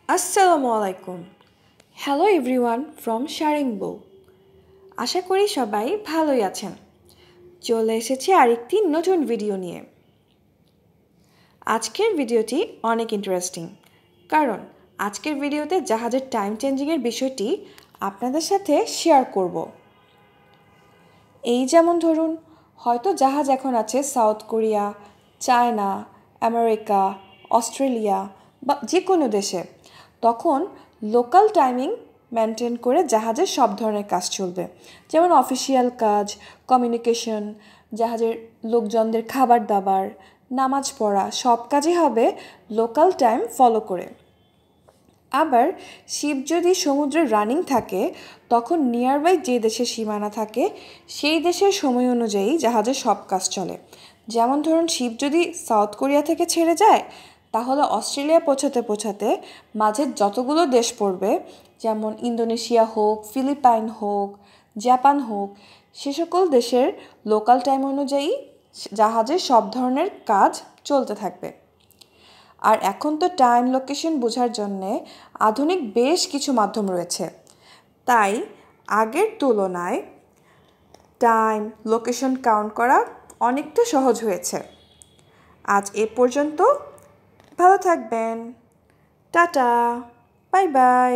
আসসালামু আলাইকুম। Hello everyone from শারিংবো। আশা করি সবাই ভালোই আছেন। চলে এসেছি আরেকটি নতুন ভিডিও নিয়ে। আজকের ভিডিওটি অনেক ইন্টারেস্টিং, কারণ আজকের ভিডিওতে জাহাজের টাইম চেঞ্জিংয়ের বিষয়টি আপনাদের সাথে শেয়ার করব। এই যেমন ধরুন, হয়তো জাহাজ এখন আছে south Korea, China, America, Australia বা যে কোনো দেশে। তখন লোকাল টাইমিং মেনটেন করে জাহাজের সব ধরনের কাজ চলবে, যেমন অফিসিয়াল কাজ, কমিউনিকেশন, জাহাজের লোকজনদের খাবার দাবার, নামাজ পড়া সব কাজই হবে লোকাল টাইম ফলো করে। আবার শিপ যদি সমুদ্রে রানিং থাকে, তখন নিয়ারবাই যে দেশের সীমানা থাকে সেই দেশের সময় অনুযায়ী জাহাজের সব কাজ চলে। যেমন ধরুন, শিপ যদি সাউথ কোরিয়া থেকে ছেড়ে যায়, তাহলে অস্ট্রেলিয়া পৌঁছাতে পৌঁছাতে মাঝে যতগুলো দেশ পড়বে, যেমন ইন্দোনেশিয়া হোক, ফিলিপাইন হোক, জাপান হোক, সে সকল দেশের লোকাল টাইম অনুযায়ী জাহাজের সব ধরনের কাজ চলতে থাকবে। আর এখন তো টাইম লোকেশন বোঝার জন্যে আধুনিক বেশ কিছু মাধ্যম রয়েছে, তাই আগের তুলনায় টাইম লোকেশন কাউন্ট করা অনেকটা সহজ হয়েছে। আজ এ পর্যন্ত। ভালো থাকবেন। Tata, bye bye.